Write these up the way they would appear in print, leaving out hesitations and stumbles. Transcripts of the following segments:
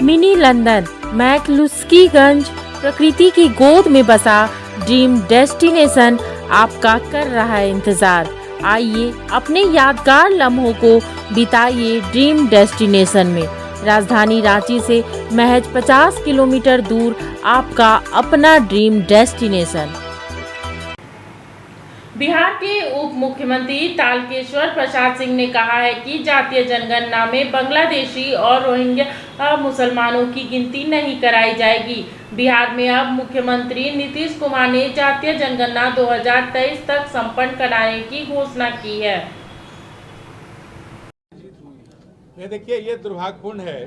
Mini London McCluskieganj प्रकृति की गोद में बसा ड्रीम डेस्टिनेशन आपका कर रहा है इंतजार। आइए अपने यादगार लम्हों को बिताइए ड्रीम डेस्टिनेशन में। राजधानी रांची से महज 50 किलोमीटर दूर आपका अपना ड्रीम डेस्टिनेशन। बिहार के उप मुख्यमंत्री तारकेश्वर प्रसाद सिंह ने कहा है कि जातीय जनगणना में बांग्लादेशी और रोहिंग्या मुसलमानों की गिनती नहीं कराई जाएगी। बिहार में अब मुख्यमंत्री नीतीश कुमार ने जातीय जनगणना 2023 तक संपन्न कराने की घोषणा की है। देखिए, ये दुर्भाग्यपूर्ण है।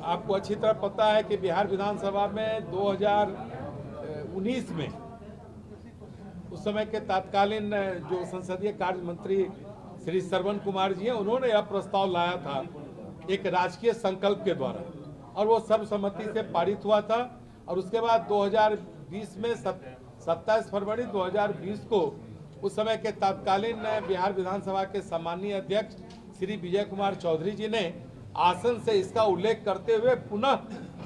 आपको अच्छी तरह पता है कि बिहार विधानसभा में 2019 में उस समय के तत्कालीन जो संसदीय कार्य मंत्री श्री श्रवण कुमार जी हैं, उन्होंने यह प्रस्ताव लाया था एक राजकीय संकल्प के द्वारा, और वो सर्वसम्मति से पारित हुआ था। और उसके बाद 2020 में 27 फरवरी 2020 को उस समय के तत्कालीन बिहार विधानसभा के सम्मानीय अध्यक्ष श्री विजय कुमार चौधरी जी ने आसन से इसका उल्लेख करते हुए पुनः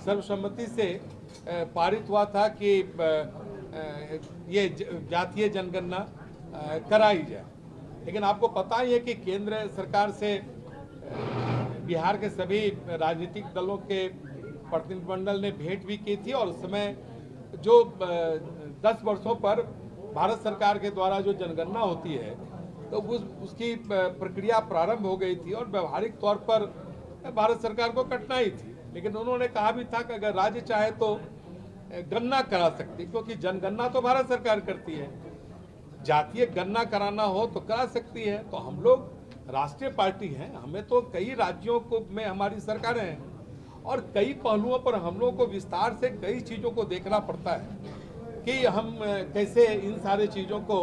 सर्वसम्मति से पारित हुआ था कि ये जातीय जनगणना कराई जाए। लेकिन आपको पता ही है कि केंद्र सरकार से बिहार के सभी राजनीतिक दलों के प्रतिनिधिमंडल ने भेंट भी की थी, और उस समय जो 10 वर्षों पर भारत सरकार के द्वारा जो जनगणना होती है तो उसकी प्रक्रिया प्रारंभ हो गई थी, और व्यवहारिक तौर पर भारत सरकार को कठिनाई थी। लेकिन उन्होंने कहा भी था कि अगर राज्य चाहे तो गणना करा सकती, क्योंकि जनगणना तो भारत सरकार करती है, जातीय गणना कराना हो तो करा सकती है। तो हम लोग राष्ट्रीय पार्टी हैं, हमें तो कई राज्यों को में हमारी सरकारें हैं, और कई पहलुओं पर हम लोगों को विस्तार से कई चीज़ों को देखना पड़ता है कि हम कैसे इन सारे चीज़ों को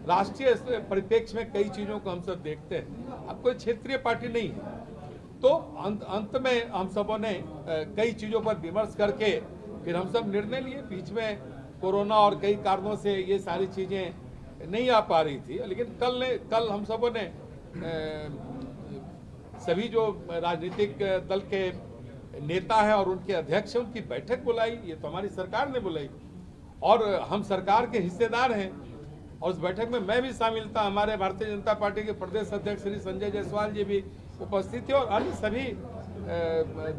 राष्ट्रीय परिप्रेक्ष्य में कई चीज़ों को हम सब देखते हैं। अब कोई क्षेत्रीय पार्टी नहीं है, तो अंत में हम सबों ने कई चीज़ों पर विमर्श करके फिर हम सब निर्णय लिए। बीच में कोरोना और कई कारणों से ये सारी चीज़ें नहीं आ पा रही थी, लेकिन कल हम सबों ने सभी जो राजनीतिक दल के नेता हैं और उनके अध्यक्ष हैं, उनकी बैठक बुलाई। ये तो हमारी सरकार ने बुलाई, और हम सरकार के हिस्सेदार हैं, और उस बैठक में मैं भी शामिल था। हमारे भारतीय जनता पार्टी के प्रदेश अध्यक्ष श्री संजय जायसवाल जी भी उपस्थित थे, और अन्य सभी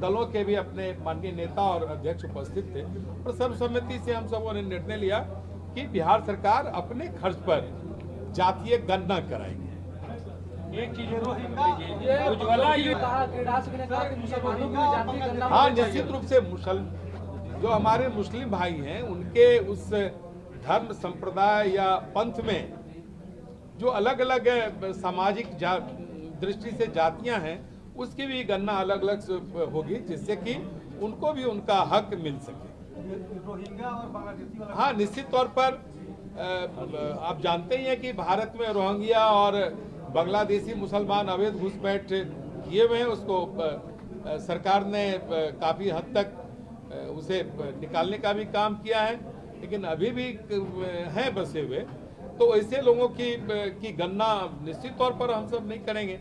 दलों के भी अपने माननीय नेता और अध्यक्ष उपस्थित थे। और सर्वसम्मति से हम सबों ने निर्णय लिया कि बिहार सरकार अपने खर्च पर जातीय गणना कराएगी। एक चीज हाँ, निश्चित रूप से जो हमारे मुस्लिम भाई हैं, उनके उस धर्म संप्रदाय या पंथ में जो अलग अलग सामाजिक दृष्टि से जातियां हैं, उसकी भी गणना अलग अलग होगी, जिससे कि उनको भी उनका हक मिल सके। रोहिंग्या और बांग्लादेशी वाला, हाँ, निश्चित तौर पर आप जानते ही हैं कि भारत में रोहिंग्या और बांग्लादेशी मुसलमान अवैध घुसपैठ किए हुए हैं। उसको सरकार ने काफ़ी हद तक उसे निकालने का भी काम किया है, लेकिन अभी भी हैं बसे हुए। तो ऐसे लोगों की गणना निश्चित तौर पर हम सब नहीं करेंगे,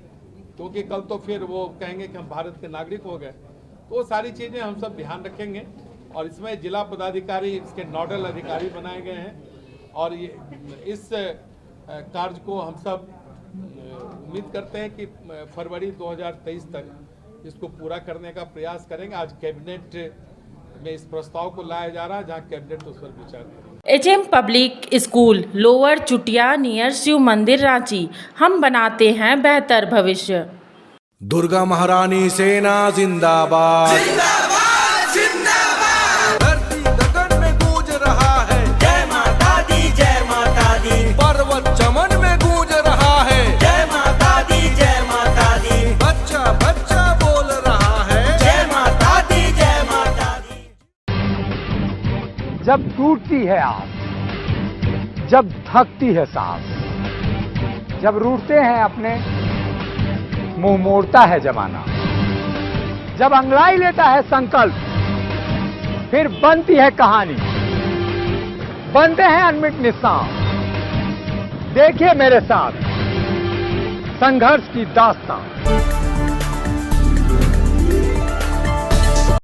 क्योंकि कल तो फिर वो कहेंगे कि हम भारत के नागरिक हो गए। तो वो सारी चीज़ें हम सब ध्यान रखेंगे, और इसमें जिला पदाधिकारी इसके नोडल अधिकारी बनाए गए हैं, और ये इस कार्य को हम सब उम्मीद करते हैं कि फरवरी 2023 तक इसको पूरा करने का प्रयास करेंगे। आज कैबिनेट में इस प्रस्ताव को लाया जा रहा है, जहां कैबिनेट उस पर विचार करेगा। एचएम पब्लिक स्कूल, लोअर चुटिया, नियर शिव मंदिर, रांची। हम बनाते हैं बेहतर भविष्य। दुर्गा महारानी सेना जिंदाबाद, जिंदाबाद जिंदाबाद। धरती गगन में गूंज रहा है जय माता दी, जय माता दी। पर्वत चमन में गूंज रहा है जय माता दी, जय माता दी। बच्चा बच्चा बोल रहा है जय माता दी, जय माता दी। जब टूटती है आस, जब थकती है सांस, जब रूठते हैं अपने, मुंह मोड़ता है जमाना, जब अंगड़ाई लेता है संकल्प, फिर बनती है कहानी, बनते हैं अनमिट निशान। देखिए मेरे साथ संघर्ष की दास्तां।